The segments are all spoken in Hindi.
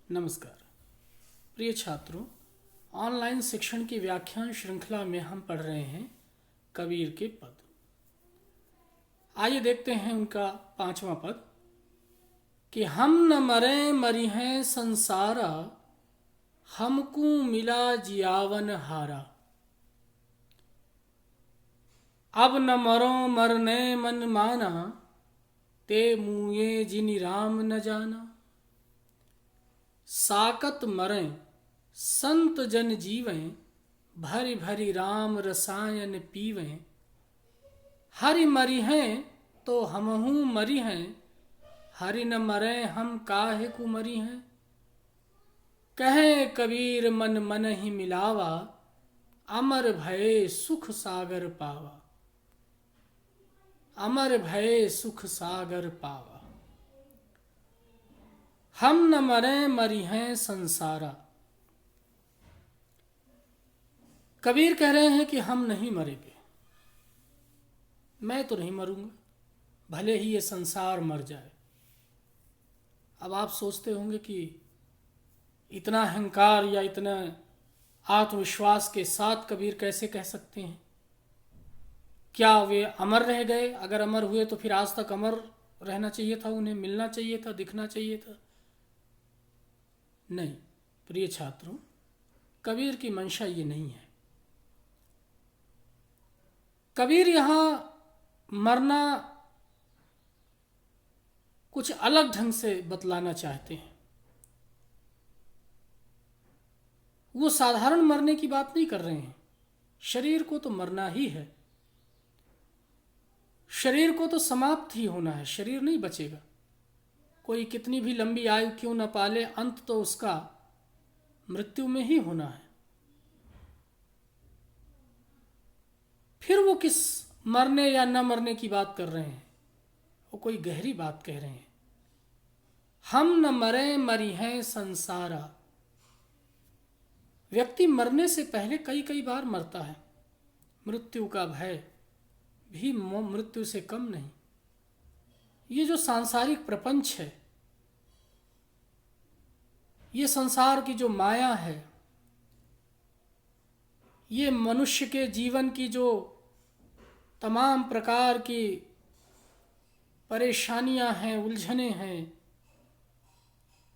नमस्कार प्रिय छात्रों, ऑनलाइन शिक्षण की व्याख्यान श्रृंखला में हम पढ़ रहे हैं कबीर के पद। आइए देखते हैं उनका 5वां पद कि हम न मरें मरिहें संसारा, हमको मिला जियावन हारा। अब न मरो मरने मन माना, ते मुए जिनि राम न जाना। साकत मरें संत जन जीवें, भरी भरी राम रसायन पीवें। हरि मरी हैं तो हमहू मरी हैं, हरि न मरें हम काहे को मरी हैं। कहें कबीर मन मन ही मिलावा, अमर भये सुख सागर पावा। अमर भये सुख सागर पावा। हम न मरें मरिहें संसारा। कबीर कह रहे हैं कि हम नहीं मरेंगे, मैं तो नहीं मरूंगा, भले ही ये संसार मर जाए। अब आप सोचते होंगे कि इतना अहंकार या इतना आत्मविश्वास के साथ कबीर कैसे कह सकते हैं। क्या वे अमर रह गए? अगर अमर हुए तो फिर आज तक अमर रहना चाहिए था, उन्हें मिलना चाहिए था, दिखना चाहिए था। नहीं प्रिय छात्रों, कबीर की मंशा ये नहीं है। कबीर यहां मरना कुछ अलग ढंग से बतलाना चाहते हैं। वो साधारण मरने की बात नहीं कर रहे हैं। शरीर को तो मरना ही है, शरीर को तो समाप्त ही होना है, शरीर नहीं बचेगा। कोई कितनी भी लंबी आयु क्यों न पाले, अंत तो उसका मृत्यु में ही होना है। फिर वो किस मरने या न मरने की बात कर रहे हैं? वो कोई गहरी बात कह रहे हैं। हम न मरें मरिहें संसारा। व्यक्ति मरने से पहले कई कई बार मरता है। मृत्यु का भय भी मृत्यु से कम नहीं। ये जो सांसारिक प्रपंच है, ये संसार की जो माया है, ये मनुष्य के जीवन की जो तमाम प्रकार की परेशानियां हैं, उलझने हैं,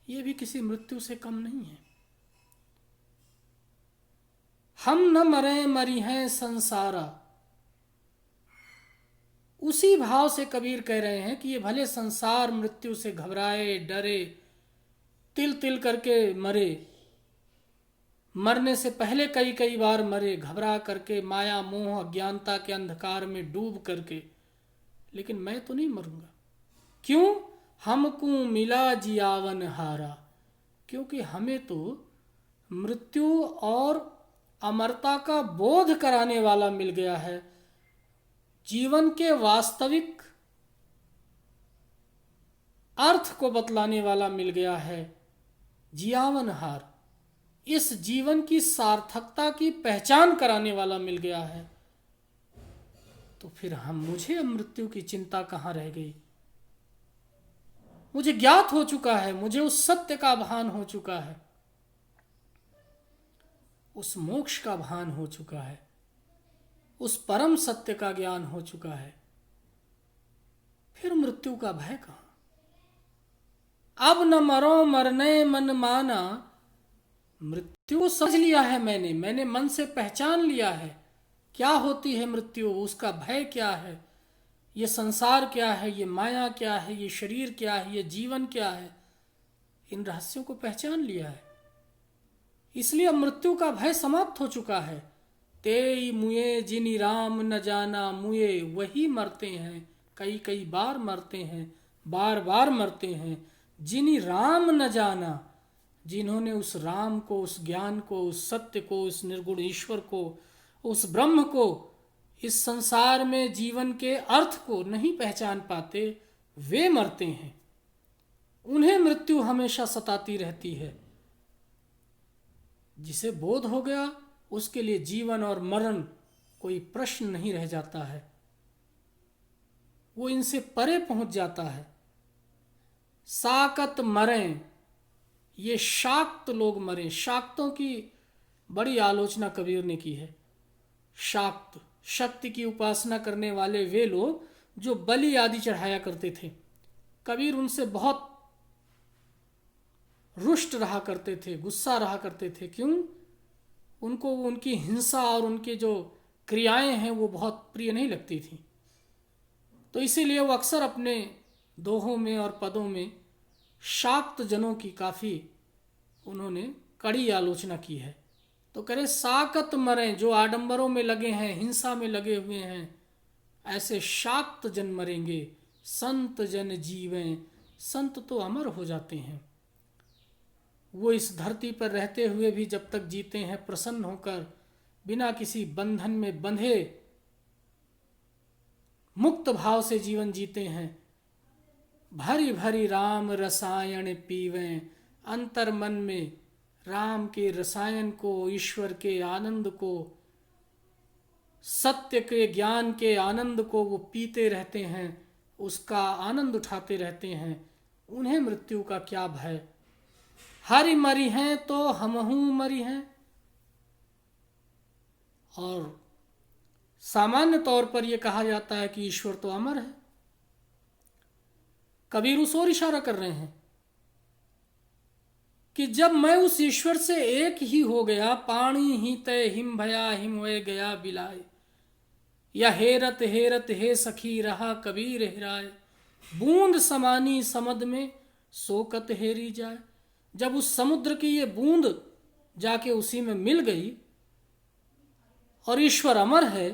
ये भी किसी मृत्यु से कम नहीं है। हम न मरें मरिहें संसारा। उसी भाव से कबीर कह रहे हैं कि ये भले संसार मृत्यु से घबराए, डरे, तिल तिल करके मरे, मरने से पहले कई कई बार मरे, घबरा करके, माया मोह अज्ञानता के अंधकार में डूब करके, लेकिन मैं तो नहीं मरूंगा। क्यों? हमको मिला जियावन हारा। क्योंकि हमें तो मृत्यु और अमरता का बोध कराने वाला मिल गया है। जीवन के वास्तविक अर्थ को बतलाने वाला मिल गया है जियावनहार। इस जीवन की सार्थकता की पहचान कराने वाला मिल गया है। तो फिर मुझे मृत्यु की चिंता कहाँ रह गई? मुझे ज्ञात हो चुका है, मुझे उस सत्य का भान हो चुका है, उस मोक्ष का भान हो चुका है, उस परम सत्य का ज्ञान हो चुका है। फिर मृत्यु का भय कहां? अब न मरो मरने मन माना। मृत्यु को समझ लिया है मैंने मन से पहचान लिया है क्या होती है मृत्यु, उसका भय क्या है, ये संसार क्या है, ये माया क्या है, ये शरीर क्या है, ये जीवन क्या है। इन रहस्यों को पहचान लिया है, इसलिए अब मृत्यु का भय समाप्त हो चुका है। तेई मुए जिनि राम न जाना। मुए वही मरते हैं, कई कई बार मरते हैं, बार बार मरते हैं। जिनि राम न जाना, जिन्होंने उस राम को, उस ज्ञान को, उस सत्य को, उस निर्गुण ईश्वर को, उस ब्रह्म को, इस संसार में जीवन के अर्थ को नहीं पहचान पाते, वे मरते हैं। उन्हें मृत्यु हमेशा सताती रहती है। जिसे बोध हो गया उसके लिए जीवन और मरण कोई प्रश्न नहीं रह जाता है, वो इनसे परे पहुंच जाता है। साकत मरें, ये शाक्त लोग मरे। शाक्तों की बड़ी आलोचना कबीर ने की है। शाक्त शक्ति की उपासना करने वाले वे लोग जो बलि आदि चढ़ाया करते थे। कबीर उनसे बहुत रुष्ट रहा करते थे, गुस्सा रहा करते थे। क्यों? उनको उनकी हिंसा और उनके जो क्रियाएं हैं वो बहुत प्रिय नहीं लगती थी। तो इसीलिए वो अक्सर अपने दोहों में और पदों में शाक्त जनों की काफ़ी उन्होंने कड़ी आलोचना की है। तो करे साकत मरें, जो आडंबरों में लगे हैं, हिंसा में लगे हुए हैं, ऐसे शाक्त जन मरेंगे। संत जन जीवें, संत तो अमर हो जाते हैं। वो इस धरती पर रहते हुए भी जब तक जीते हैं प्रसन्न होकर, बिना किसी बंधन में बंधे मुक्त भाव से जीवन जीते हैं। भरी भरी राम रसायन पीवें, अंतर मन में राम के रसायन को, ईश्वर के आनंद को, सत्य के ज्ञान के आनंद को वो पीते रहते हैं, उसका आनंद उठाते रहते हैं। उन्हें मृत्यु का क्या भय। हरि मरी हैं तो हमहू मरी हैं। और सामान्य तौर पर यह कहा जाता है कि ईश्वर तो अमर है। कबीर उस ओर इशारा कर रहे हैं कि जब मैं उस ईश्वर से एक ही हो गया, पानी ही तय हिम भया हिम होए गया बिलाए, या हेरत हेरत हे सखी रहा कबीर हेराए, बूंद समानी समद में सोकत हेरी जाए। जब उस समुद्र की ये बूंद जाके उसी में मिल गई और ईश्वर अमर है,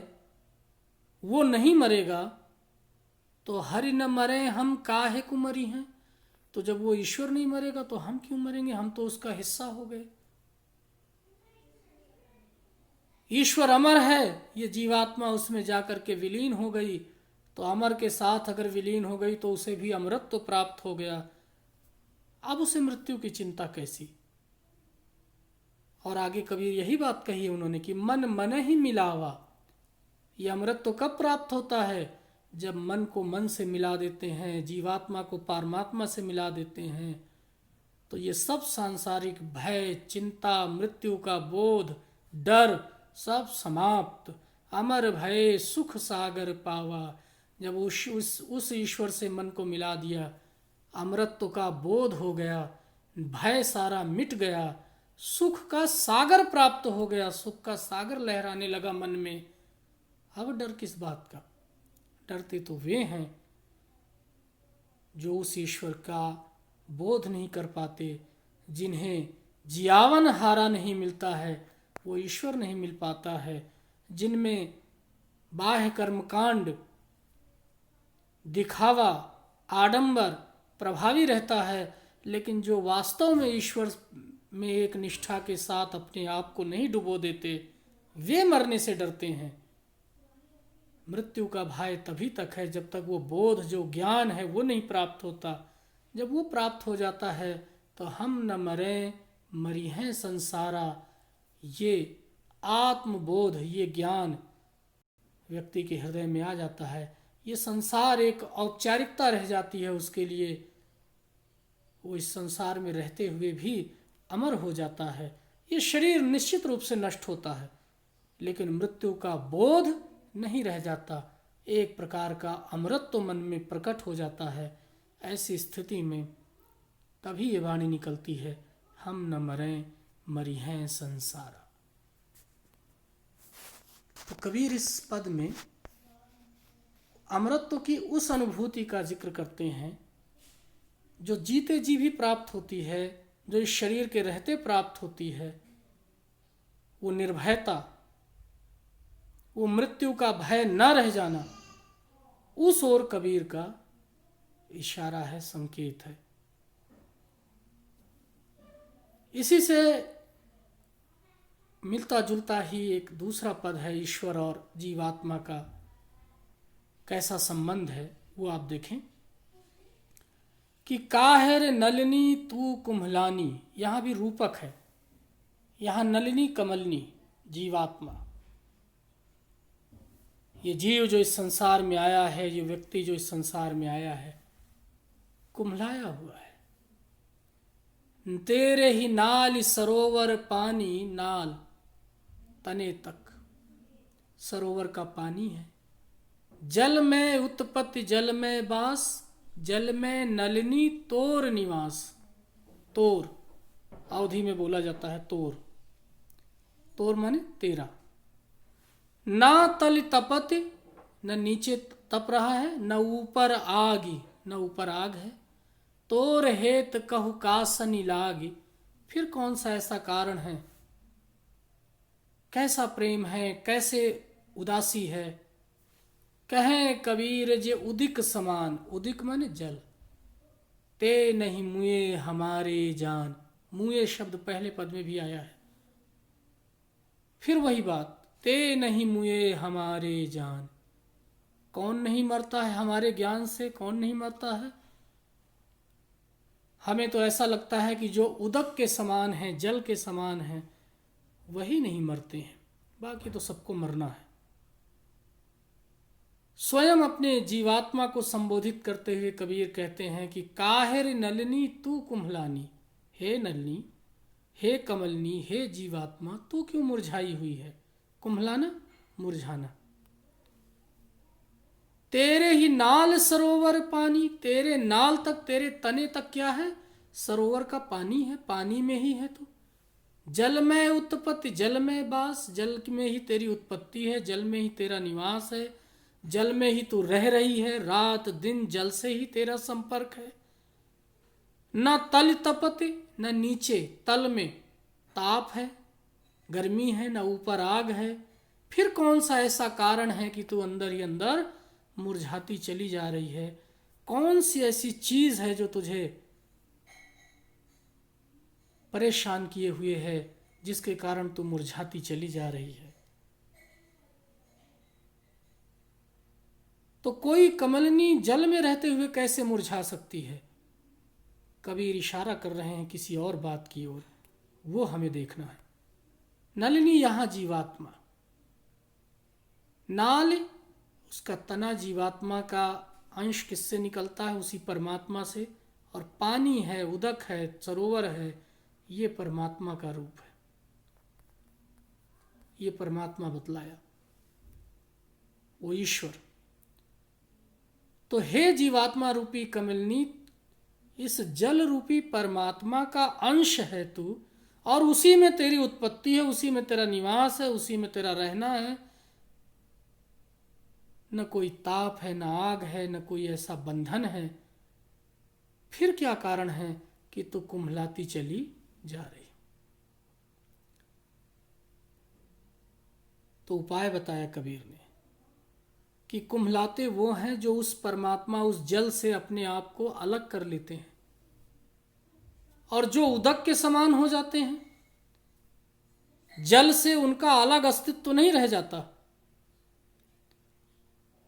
वो नहीं मरेगा, तो हरि न मरे हम काहे को मरी हैं। तो जब वो ईश्वर नहीं मरेगा तो हम क्यों मरेंगे, हम तो उसका हिस्सा हो गए। ईश्वर अमर है, ये जीवात्मा उसमें जाकर के विलीन हो गई, तो अमर के साथ अगर विलीन हो गई तो उसे भी अमरत्व तो प्राप्त हो गया। अब उसे मृत्यु की चिंता कैसी। और आगे कबीर यही बात कही उन्होंने कि मन मन ही मिलावा। ये अमृत तो कब प्राप्त होता है, जब मन को मन से मिला देते हैं, जीवात्मा को परमात्मा से मिला देते हैं। तो ये सब सांसारिक भय, चिंता, मृत्यु का बोध, डर सब समाप्त। अमर भय सुख सागर पावा। जब उस ईश्वर से मन को मिला दिया, अमृतत्व का बोध हो गया, भय सारा मिट गया, सुख का सागर प्राप्त हो गया, सुख का सागर लहराने लगा मन में। अब डर किस बात का। डरते तो वे हैं जो उस ईश्वर का बोध नहीं कर पाते, जिन्हें जियावन हारा नहीं मिलता है, वो ईश्वर नहीं मिल पाता है, जिनमें बाह्य कर्मकांड, दिखावा, आडंबर प्रभावी रहता है, लेकिन जो वास्तव में ईश्वर में एक निष्ठा के साथ अपने आप को नहीं डुबो देते, वे मरने से डरते हैं। मृत्यु का भय तभी तक है जब तक वो बोध, जो ज्ञान है, वो नहीं प्राप्त होता। जब वो प्राप्त हो जाता है तो हम न मरें मरी हैं संसारा। ये आत्मबोध, ये ज्ञान व्यक्ति के हृदय में आ जाता है। ये संसार एक औपचारिकता रह जाती है उसके लिए। वो इस संसार में रहते हुए भी अमर हो जाता है। ये शरीर निश्चित रूप से नष्ट होता है, लेकिन मृत्यु का बोध नहीं रह जाता। एक प्रकार का अमृतत्व मन में प्रकट हो जाता है। ऐसी स्थिति में तभी ये वाणी निकलती है, हम न मरें मरी हैं संसारा। तो कबीर इस पद में अमृतत्व की उस अनुभूति का जिक्र करते हैं जो जीते जी भी प्राप्त होती है, जो इस शरीर के रहते प्राप्त होती है। वो निर्भयता, वो मृत्यु का भय न रह जाना, उस ओर कबीर का इशारा है, संकेत है। इसी से मिलता जुलता ही एक दूसरा पद है, ईश्वर और जीवात्मा का कैसा संबंध है वो आप देखें कि काहेर नलिनी तू कुम्हलानी। यहां भी रूपक है, यहां नलिनी कमलनी जीवात्मा, ये जीव जो इस संसार में आया है, ये व्यक्ति जो इस संसार में आया है, कुम्हलाया हुआ है, तेरे ही नाल सरोवर पानी, नाल तने तक सरोवर का पानी है। जल में उत्पत्ति जल में बास, जल में नलिनी तोर निवास। तोर अवधि में बोला जाता है तोर, तोर माने तेरा। ना तल तपति, न नीचे तप रहा है, न ऊपर आगी, न ऊपर आग है। तोर हेत कहु कासनी लागी, फिर कौन सा ऐसा कारण है, कैसा प्रेम है, कैसे उदासी है। कहें कबीर जे उदिक समान, उदिक माने जल। ते नहीं मुए हमारे जान, मुए शब्द पहले पद में भी आया है। फिर वही बात, ते नहीं मुए हमारे जान। कौन नहीं मरता है हमारे ज्ञान से, कौन नहीं मरता है। हमें तो ऐसा लगता है कि जो उदक के समान है, जल के समान है, वही नहीं मरते हैं, बाकी तो सबको मरना है। स्वयं अपने जीवात्मा को संबोधित करते हुए कबीर कहते हैं कि काहिर नलिनी तू कुम्हलानी, हे नलिनी, हे कमलनी, हे जीवात्मा, तू क्यों मुरझाई हुई है। कुम्हलाना मुरझाना। तेरे ही नाल सरोवर पानी, तेरे नाल तक, तेरे तने तक क्या है, सरोवर का पानी है, पानी में ही है तू। जल में उत्पत्ति जल में बास, जल में ही तेरी उत्पत्ति है, जल में ही तेरा निवास है, जल में ही तू रह रही है, रात दिन जल से ही तेरा संपर्क है। न तल तपति, न नीचे तल में ताप है, गर्मी है, न ऊपर आग है। फिर कौन सा ऐसा कारण है कि तू अंदर ही अंदर मुरझाती चली जा रही है। कौन सी ऐसी चीज है जो तुझे परेशान किए हुए है, जिसके कारण तू मुरझाती चली जा रही है। तो कोई कमलनी जल में रहते हुए कैसे मुरझा सकती है। कबीर इशारा कर रहे हैं किसी और बात की ओर, वो हमें देखना है। नलिनी यहां जीवात्मा, नाल उसका तना जीवात्मा का अंश किससे निकलता है, उसी परमात्मा से। और पानी है, उदक है, सरोवर है, ये परमात्मा का रूप है, ये परमात्मा बतलाया, वो ईश्वर। तो हे जीवात्मा रूपी कमलनी, इस जल रूपी परमात्मा का अंश है तू, और उसी में तेरी उत्पत्ति है, उसी में तेरा निवास है, उसी में तेरा रहना है। न कोई ताप है, न आग है, न कोई ऐसा बंधन है। फिर क्या कारण है कि तू कुम्हलाती चली जा रही। तो उपाय बताया कबीर ने कि कुम्हलाते वो हैं जो उस परमात्मा, उस जल से अपने आप को अलग कर लेते हैं, और जो उदक के समान हो जाते हैं। जल से उनका अलग अस्तित्व तो नहीं रह जाता।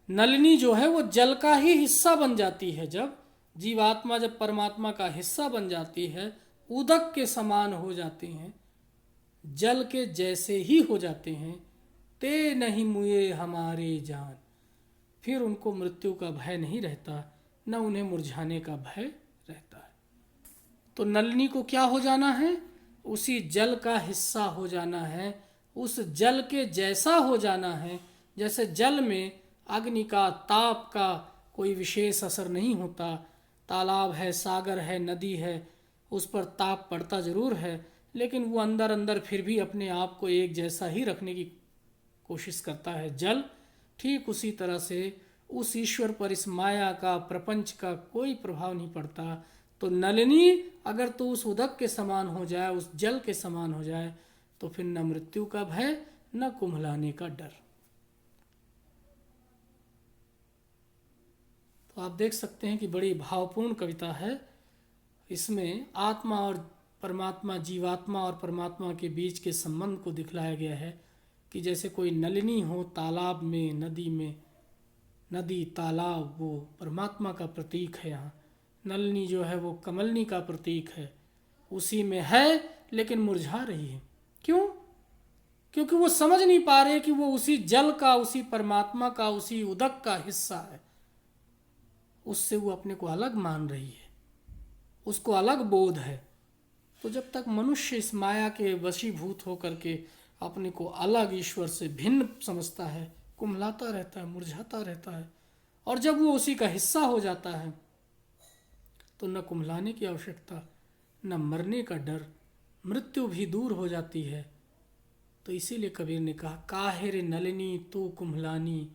नलिनी जो है वो जल का ही हिस्सा बन जाती है। जब जीवात्मा, जब परमात्मा का हिस्सा बन जाती है, उदक के समान हो जाते हैं, जल के जैसे ही हो जाते हैं। ते नहीं मुए हमारे जान, फिर उनको मृत्यु का भय नहीं रहता, न उन्हें मुरझाने का भय रहता है। तो नलिनी को क्या हो जाना है, उसी जल का हिस्सा हो जाना है, उस जल के जैसा हो जाना है। जैसे जल में अग्नि का, ताप का कोई विशेष असर नहीं होता। तालाब है, सागर है, नदी है, उस पर ताप पड़ता जरूर है, लेकिन वो अंदर अंदर फिर भी अपने आप को एक जैसा ही रखने की कोशिश करता है जल। ठीक उसी तरह से उस ईश्वर पर इस माया का, प्रपंच का कोई प्रभाव नहीं पड़ता। तो नलिनी अगर तो उस उदक के समान हो जाए, उस जल के समान हो जाए, तो फिर न मृत्यु का भय, न कुम्हलाने का डर। तो आप देख सकते हैं कि बड़ी भावपूर्ण कविता है। इसमें आत्मा और परमात्मा, जीवात्मा और परमात्मा के बीच के संबंध को दिखलाया गया है कि जैसे कोई नलिनी हो तालाब में, नदी में। नदी, तालाब वो परमात्मा का प्रतीक है। यहाँ नलिनी जो है वो कमलनी का प्रतीक है, उसी में है लेकिन मुरझा रही है। क्यों? क्योंकि वो समझ नहीं पा रहे कि वो उसी जल का, उसी परमात्मा का, उसी उदक का हिस्सा है। उससे वो अपने को अलग मान रही है, उसको अलग बोध है। तो जब तक मनुष्य इस माया के वशीभूत होकर के अपने को अलग ईश्वर से भिन्न समझता है, कुम्हलाता रहता है, मुरझाता रहता है, और जब वो उसी का हिस्सा हो जाता है तो न कुम्हलाने की आवश्यकता, न मरने का डर, मृत्यु भी दूर हो जाती है। तो इसीलिए कबीर ने कहा, काहे रे नलिनी तू कुम्हलानी,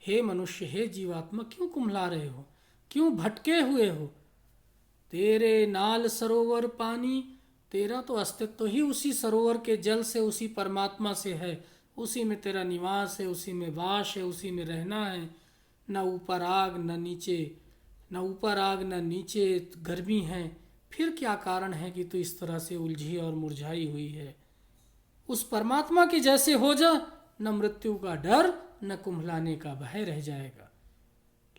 हे मनुष्य, हे जीवात्मा, क्यों कुम्हला रहे हो, क्यों भटके हुए हो। तेरे नाल सरोवर पानी, तेरा तो अस्तित्व ही उसी सरोवर के जल से, उसी परमात्मा से है, उसी में तेरा निवास है, उसी में वास है, उसी में रहना है। न ऊपर आग न नीचे, न ऊपर आग न नीचे गर्मी है, फिर क्या कारण है कि तू इस तरह से उलझी और मुरझाई हुई है। उस परमात्मा के जैसे हो जा, न मृत्यु का डर, न कुम्हलाने का भय रह जाएगा।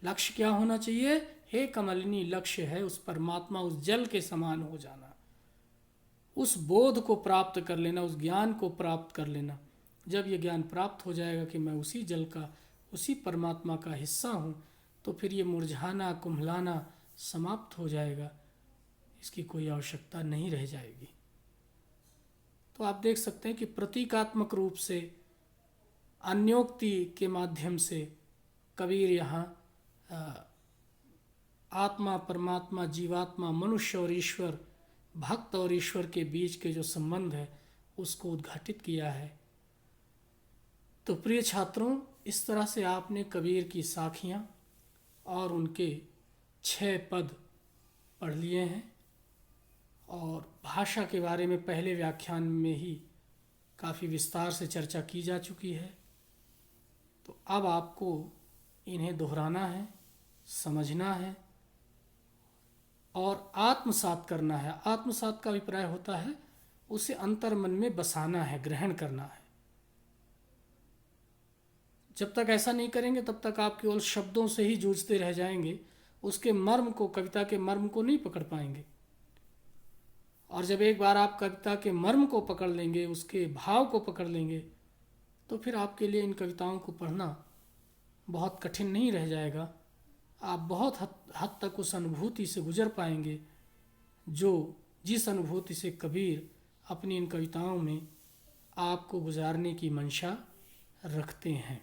लक्ष्य क्या होना चाहिए? हे कमलिनी, लक्ष्य है उस परमात्मा, उस जल के समान हो जाना, उस बोध को प्राप्त कर लेना, उस ज्ञान को प्राप्त कर लेना। जब ये ज्ञान प्राप्त हो जाएगा कि मैं उसी जल का, उसी परमात्मा का हिस्सा हूँ, तो फिर ये मुरझाना, कुम्हलाना समाप्त हो जाएगा, इसकी कोई आवश्यकता नहीं रह जाएगी। तो आप देख सकते हैं कि प्रतीकात्मक रूप से, अन्योक्ति के माध्यम से कबीर यहाँ आत्मा, परमात्मा, जीवात्मा, मनुष्य और ईश्वर, भक्त और ईश्वर के बीच के जो संबंध है उसको उद्घाटित किया है। तो प्रिय छात्रों, इस तरह से आपने कबीर की साखियाँ और उनके 6 पद पढ़ लिए हैं, और भाषा के बारे में पहले व्याख्यान में ही काफ़ी विस्तार से चर्चा की जा चुकी है। तो अब आपको इन्हें दोहराना है, समझना है और आत्मसात करना है। आत्मसात का अभिप्राय होता है उसे अंतर मन में बसाना है, ग्रहण करना है। जब तक ऐसा नहीं करेंगे तब तक आप केवल शब्दों से ही जूझते रह जाएंगे, उसके मर्म को, कविता के मर्म को नहीं पकड़ पाएंगे। और जब एक बार आप कविता के मर्म को पकड़ लेंगे, उसके भाव को पकड़ लेंगे, तो फिर आपके लिए इन कविताओं को पढ़ना बहुत कठिन नहीं रह जाएगा। आप बहुत हद तक उस अनुभूति से गुजर पाएंगे जिस अनुभूति से कबीर अपनी इन कविताओं में आपको गुजारने की मंशा रखते हैं।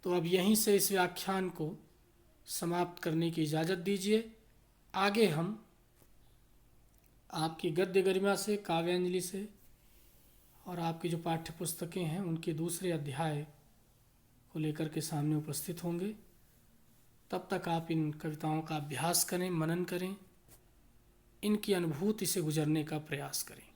तो अब यहीं से इस व्याख्यान को समाप्त करने की इजाज़त दीजिए। आगे हम आपकी गद्य गरिमा से, काव्यांजलि से और आपकी जो पाठ्य पुस्तकें हैं उनके दूसरे अध्याय को लेकर के सामने उपस्थित होंगे। तब तक आप इन कविताओं का अभ्यास करें, मनन करें, इनकी अनुभूति से गुजरने का प्रयास करें।